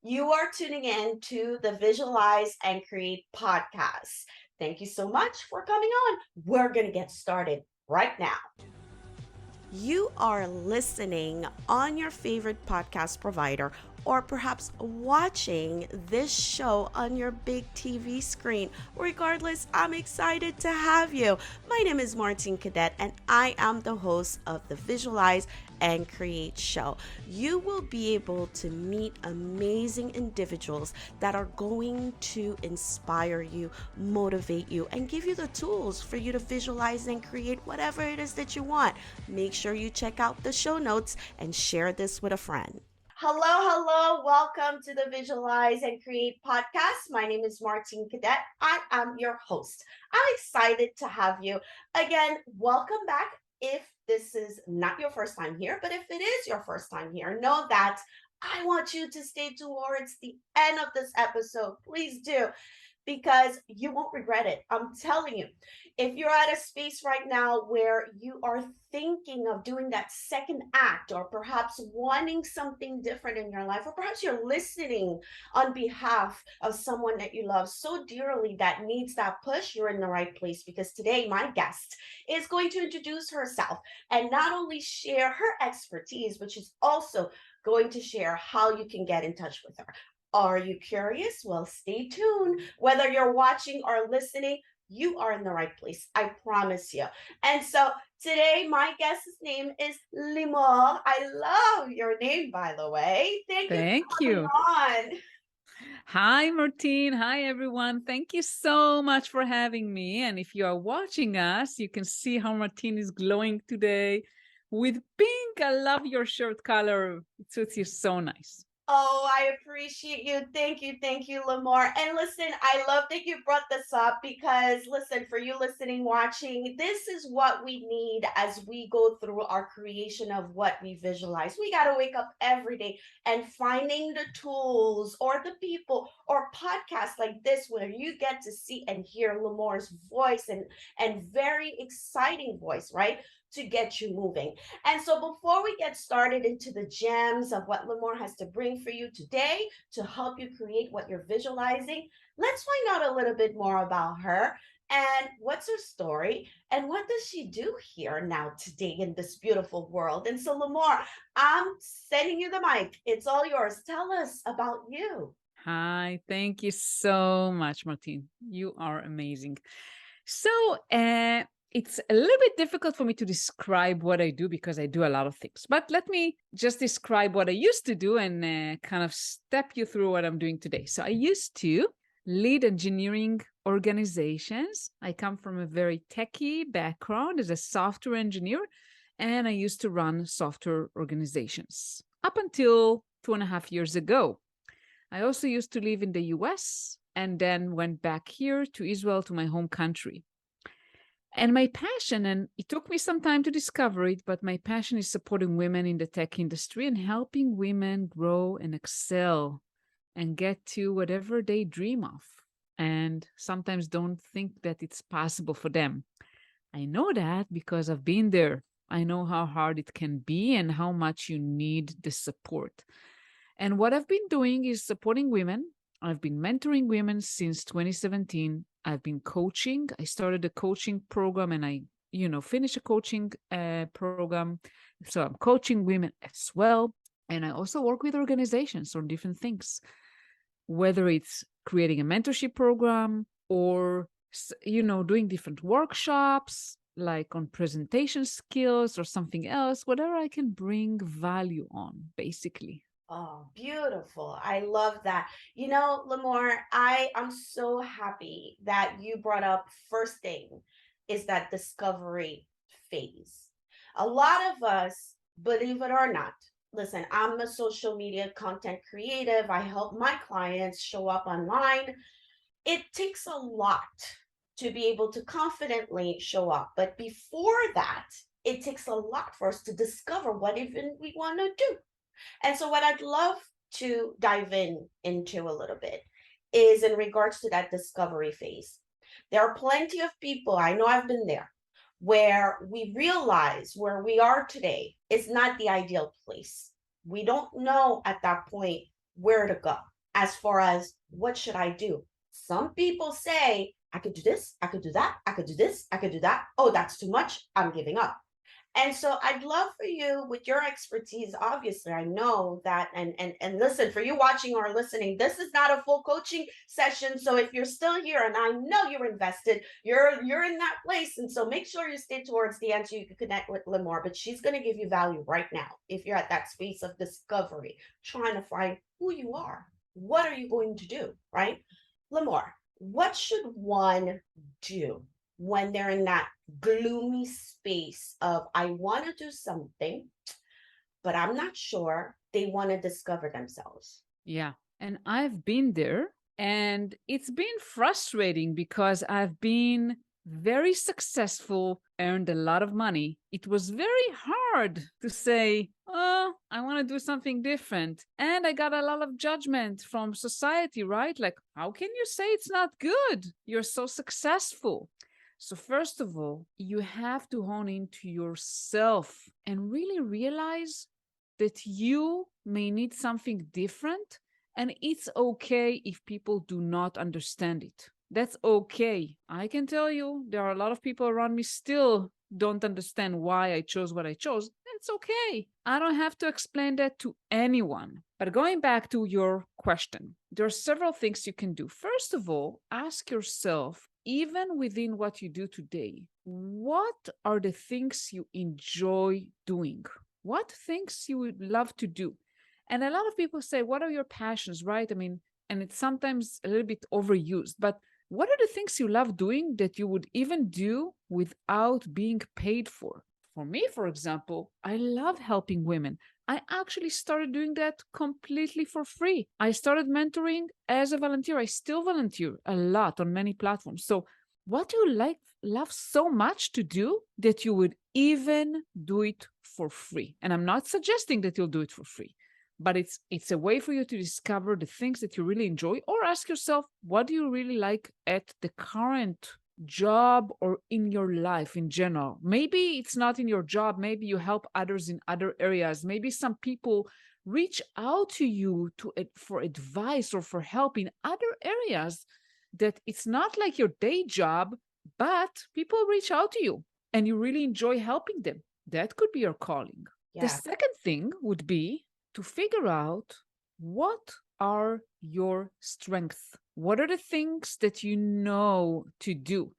You are tuning in to the Visualize and Create podcast. Thank you so much for coming on. We're going to get started right now. You are listening on your favorite podcast provider, or perhaps watching this show on your big TV screen. Regardless, I'm excited to have you. My name is Martine Cadet, and I am the host of the Visualize and Create show. You will be able to meet amazing individuals that are going to inspire you, motivate you, and give you the tools for you to visualize and create whatever it is that you want. Make sure you check out the show notes and share this with a friend. Hello. Welcome to the Visualize and Create podcast. My name is Martine Cadet. I am your host. I'm excited to have you. Again, welcome back. If this is not your first time here, but if it is your first time here, know that I want you to stay towards the end of this episode. Please do, because you won't regret it. I'm telling you, if you're at a space right now where you are thinking of doing that second act, or perhaps wanting something different in your life, or perhaps you're listening on behalf of someone that you love so dearly that needs that push, you're in the right place, because today my guest is going to introduce herself and not only share her expertise, but she's also going to share how you can get in touch with her. Are you curious? Well, stay tuned. Whether you're watching or listening, you are in the right place. I promise you. And so today, my guest's name is Limor. I love your name, by the way. Thank you Thank for coming you. on. Hi, Martine. Hi, everyone. Thank you so much for having me. And if you are watching us, you can see how Martine is glowing today with pink. I love your shirt color. It suits you so nice. Oh, I appreciate you. Thank you, Limor. And listen, I love that you brought this up, because listen, for you listening, watching, this is what we need as we go through our creation of what we visualize. We got to wake up every day and finding the tools or the people or podcasts like this, where you get to see and hear Limor's voice, and very exciting voice, right? To get you moving. And so before we get started into the gems of what Limor has to bring for you today to help you create what you're visualizing, let's find out a little bit more about her and what's her story and what does she do here now today in this beautiful world. And so Limor, I'm sending you the mic. It's all yours. Tell us about you. Hi. Thank you so much, Martine. You are amazing. So, it's a little bit difficult for me to describe what I do because I do a lot of things. But let me just describe what I used to do and kind of step you through what I'm doing today. So I used to lead engineering organizations. I come from a very techie background as a software engineer, and I used to run software organizations up until 2.5 years ago. I also used to live in the US and then went back here to Israel, to my home country. And my passion, and it took me some time to discover it, but my passion is supporting women in the tech industry and helping women grow and excel and get to whatever they dream of and sometimes don't think that it's possible for them. I know that because I've been there. I know how hard it can be and how much you need the support. And what I've been doing is supporting women. I've been mentoring women since 2017. I've been coaching. I started a coaching program and I, finished a coaching program. So I'm coaching women as well. And I also work with organizations on different things, whether it's creating a mentorship program or, doing different workshops, like on presentation skills or something else, whatever I can bring value on, basically. Oh, beautiful. I love that. You know, Limor, I am so happy that you brought up first thing is that discovery phase. A lot of us, believe it or not, listen, I'm a social media content creative. I help my clients show up online. It takes a lot to be able to confidently show up. But before that, it takes a lot for us to discover what even we want to do. And so what I'd love to dive into a little bit is in regards to that discovery phase. There are plenty of people, I know I've been there, where we realize where we are today is not the ideal place. We don't know at that point where to go. as far as what should I do. Some people say, I could do this, I could do that, I could do this, I could do that. Oh, that's too much. I'm giving up. And so I'd love for you, with your expertise, obviously, I know that, and listen, for you watching or listening, this is not a full coaching session. So if you're still here, and I know you're invested, you're in that place. And so make sure you stay towards the end so you can connect with Limor. But she's going to give you value right now if you're at that space of discovery, trying to find who you are. What are you going to do? Right? Limor, what should one do when they're in that gloomy space of, I want to do something, but I'm not sure? They want to discover themselves. Yeah. And I've been there, and it's been frustrating because I've been very successful, earned a lot of money. It was very hard to say, oh, I want to do something different. And I got a lot of judgment from society, right? Like, how can you say it's not good? You're so successful. So, first of all, you have to hone into yourself and really realize that you may need something different, and it's okay if people do not understand it. That's okay. I can tell you there are a lot of people around me still don't understand why I chose what I chose. It's okay. I don't have to explain that to anyone. But going back to your question, there are several things you can do. First of all, ask yourself, even within what you do today, what are the things you enjoy doing? What things you would love to do? And a lot of people say, what are your passions, right? I mean, and it's sometimes a little bit overused, but what are the things you love doing that you would even do without being paid for? For me, for example, I love helping women. I actually started doing that completely for free. I started mentoring as a volunteer. I still volunteer a lot on many platforms. So, what do you love so much to do that you would even do it for free? And I'm not suggesting that you'll do it for free, but it's a way for you to discover the things that you really enjoy, or ask yourself, what do you really like at the current job or in your life in general? Maybe it's not in your job, maybe you help others in other areas, maybe some people reach out to you for advice or for help in other areas that it's not like your day job, but people reach out to you and you really enjoy helping them. That could be your calling. The Yeah. second thing would be to figure out, what are your strengths? What are the things that you know to do?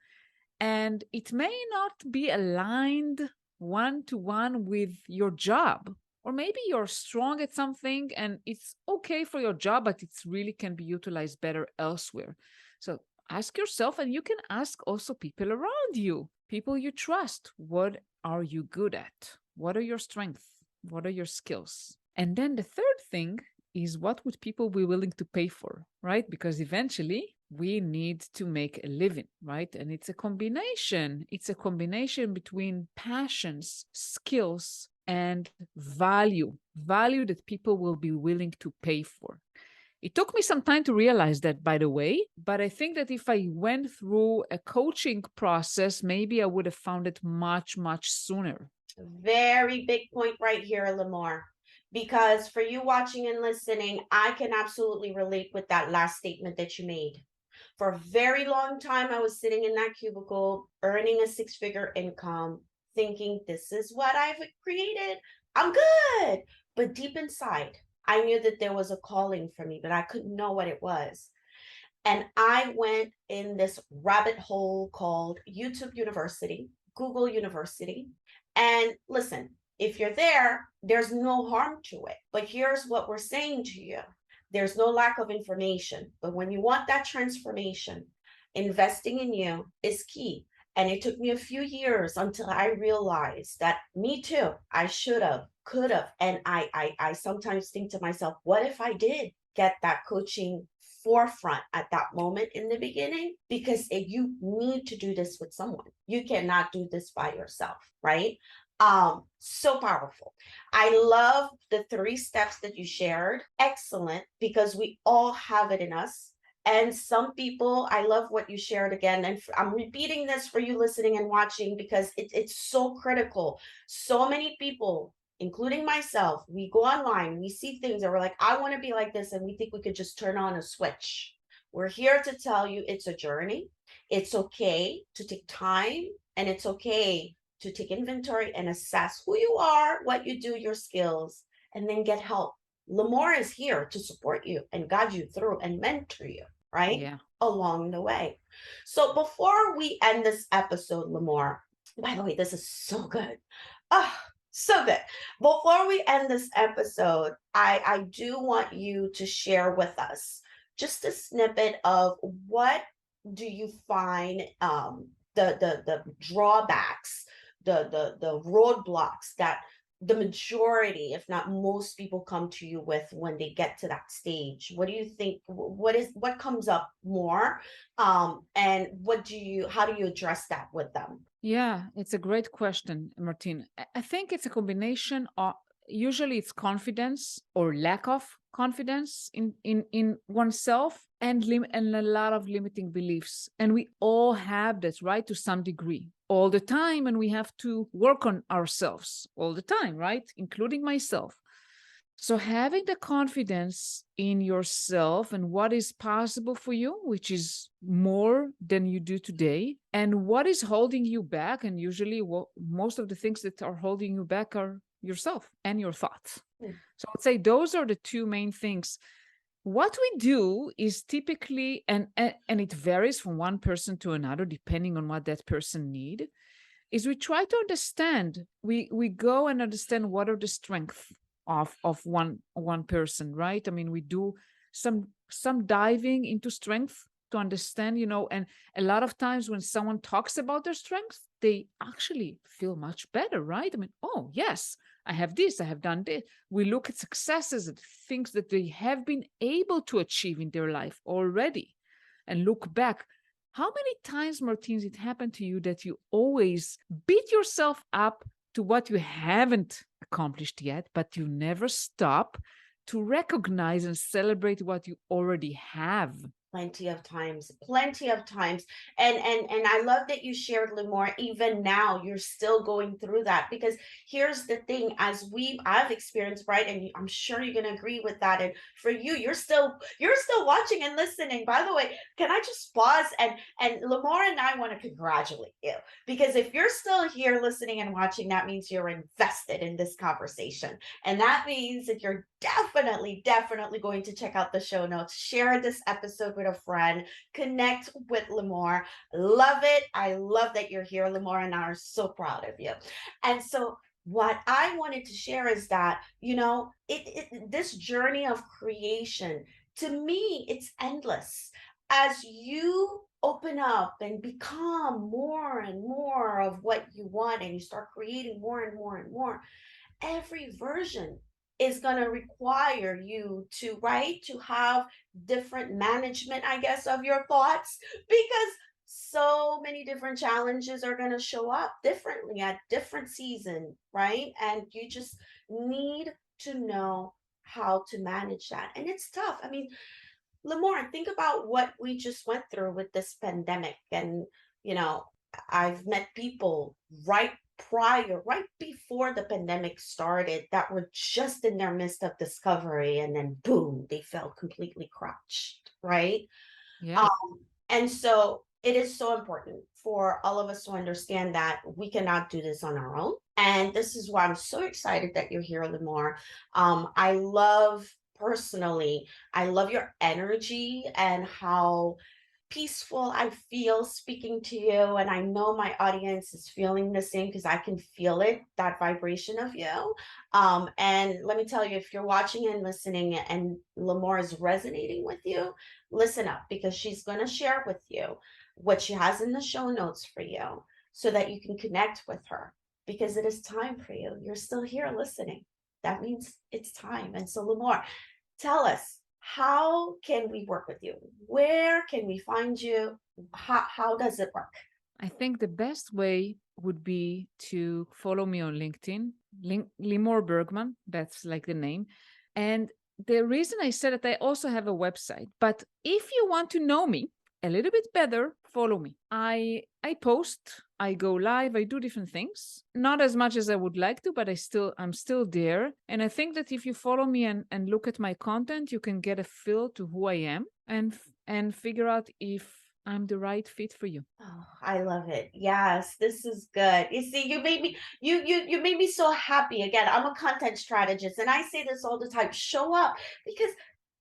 And it may not be aligned one to one with your job. Or maybe you're strong at something and it's okay for your job, but it really can be utilized better elsewhere. So ask yourself, and you can ask also people around you, people you trust, what are you good at? What are your strengths? What are your skills? And then the third thing is, what would people be willing to pay for, right? Because eventually we need to make a living, right? And it's a combination. It's a combination between passions, skills, and value that people will be willing to pay for. It took me some time to realize that, by the way, but I think that if I went through a coaching process, maybe I would have found it much, much sooner. Very big point right here, Limor. Because for you watching and listening, I can absolutely relate with that last statement that you made. For a very long time, I was sitting in that cubicle, earning a six-figure income, thinking, this is what I've created. I'm good. But deep inside, I knew that there was a calling for me, but I couldn't know what it was. And I went in this rabbit hole called YouTube University, Google University. And listen, if you're there, there's no harm to it. But here's what we're saying to you: there's no lack of information. But when you want that transformation, investing in you is key. And it took me a few years until I realized that me too, I should have, could have. And I sometimes think to myself, what if I did get that coaching forefront at that moment in the beginning? Because you need to do this with someone. You cannot do this by yourself, right? So powerful. I love the 3 steps that you shared. Excellent, because we all have it in us. And some people, I love what you shared again. And I'm repeating this for you listening and watching because it's so critical. So many people including myself, we go online, we see things and we're like, I want to be like this. And we think we could just turn on a switch. We're here to tell you it's a journey. It's okay to take time, and it's okay to take inventory and assess who you are, what you do, your skills, and then get help. Limor is here to support you and guide you through and mentor you, right? Yeah. Along the way. So before we end this episode, Limor, by the way, this is so good. Oh, so good. Before we end this episode, I do want you to share with us just a snippet of what do you find the drawbacks, the roadblocks that the majority, if not most people come to you with when they get to that stage. What do you think, what comes up more? And how do you address that with them? Yeah, it's a great question, Martine. I think it's a combination of, usually it's confidence or lack of confidence in oneself, and and a lot of limiting beliefs. And we all have that, right? To some degree, all the time. And we have to work on ourselves all the time, right? Including myself. So having the confidence in yourself and what is possible for you, which is more than you do today, and what is holding you back. And usually most of the things that are holding you back are yourself and your thoughts. So I'd say those are the two main things. What we do is typically, and it varies from one person to another, depending on what that person need, is we try to understand, we go and understand what are the strengths of one person, right? I mean, we do some diving into strength to understand, and a lot of times when someone talks about their strengths, they actually feel much better, right? I mean, oh yes, I have this, I have done this. We look at successes and things that they have been able to achieve in their life already, and look back. How many times, Martine, it happened to you that you always beat yourself up to what you haven't accomplished yet, but you never stop to recognize and celebrate what you already have? Plenty of times, plenty of times. And I love that you shared, Limor. Even now you're still going through that, because here's the thing, I've experienced, right? And I'm sure you're gonna agree with that. And for you, you're still watching and listening. By the way, can I just pause, and Limor and I want to congratulate you, because if you're still here listening and watching, that means you're invested in this conversation. And that means that you're definitely going to check out the show notes, share this episode with a friend, connect with Limor. Love it. I love that you're here, Limor, and I are so proud of you. And so what I wanted to share is that, this journey of creation, to me, it's endless. As you open up and become more and more of what you want, and you start creating more and more and more, every version is going to require you to, right, to have different management, I guess, of your thoughts, because so many different challenges are going to show up differently at different season, right? And you just need to know how to manage that. And it's tough. I mean, Limor, think about what we just went through with this pandemic. And, you know, I've met people right before the pandemic started, that were just in their midst of discovery. And then boom, they felt completely crushed, right? Yeah. Um, and so it is so important for all of us to understand that we cannot do this on our own. And this is why I'm so excited that you're here, Limor. Personally, I love your energy and how peaceful I feel speaking to you. And I know my audience is feeling the same, because I can feel it, that vibration of you. And let me tell you, if you're watching and listening and Limor is resonating with you, listen up, because she's going to share with you what she has in the show notes for you, so that you can connect with her, because it is time for you. You're still here listening. That means it's time. And so, Limor, tell us, how can we work with you? Where can we find you? How does it work? I think the best way would be to follow me on LinkedIn, Limor Bergman. That's like the name. And the reason I said it, I also have a website. But if you want to know me, a little bit better, follow me. I post, I go live, I do different things. Not as much as I would like to, but I'm still there. And I think that if you follow me and look at my content, you can get a feel to who I am and figure out if I'm the right fit for you. Oh, I love it. Yes, this is good. You see, you made me so happy. Again, I'm a content strategist, and I say this all the time. Show up, because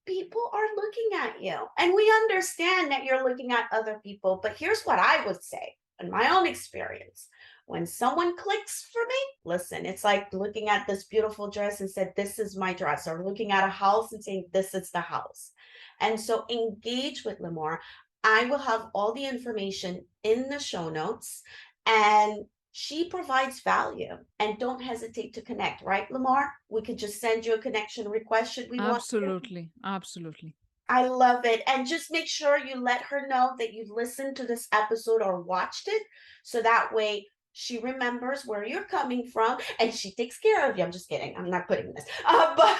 people are looking at you. And we understand that you're looking at other people. But here's what I would say in my own experience. When someone clicks for me, listen, it's like looking at this beautiful dress and said, "This is my dress," or looking at a house and saying, "This is the house." And so engage with Limor. I will have all the information in the show notes, and she provides value. And don't hesitate to connect, right, Limor? We could just send you a connection request should we want to. Absolutely. Absolutely. I love it. And just make sure you let her know that you've listened to this episode or watched it. So that way she remembers where you're coming from and she takes care of you. I'm just kidding. I'm not putting this. But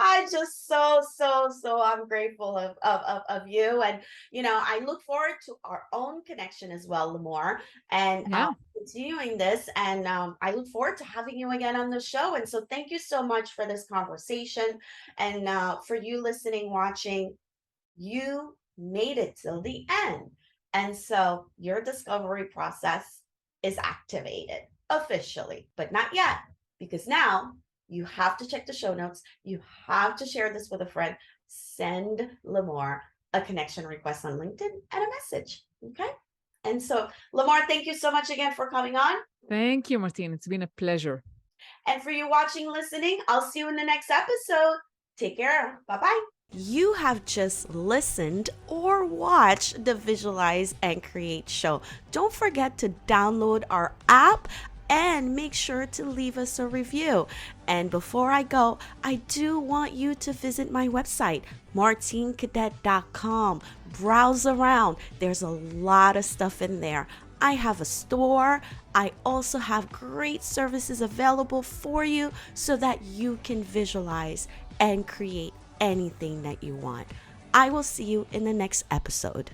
I just so I'm grateful of you. And I look forward to our own connection as well, Limor, and Yeah. continuing this. And I look forward to having you again on the show. And so thank you so much for this conversation. And for you listening, watching, you made it till the end. And so your discovery process is activated officially, but not yet, because now you have to check the show notes. You have to share this with a friend. Send Limor a connection request on LinkedIn and a message. Okay. And so, Limor, thank you so much again for coming on. Thank you, Martine. It's been a pleasure. And for you watching, listening, I'll see you in the next episode. Take care. Bye bye. You have just listened or watched the Visualize and Create show. Don't forget to download our app and make sure to leave us a review. And before I go, I do want you to visit my website, martinecadet.com. Browse around. There's a lot of stuff in there. I have a store. I also have great services available for you so that you can visualize and create anything that you want. I will see you in the next episode.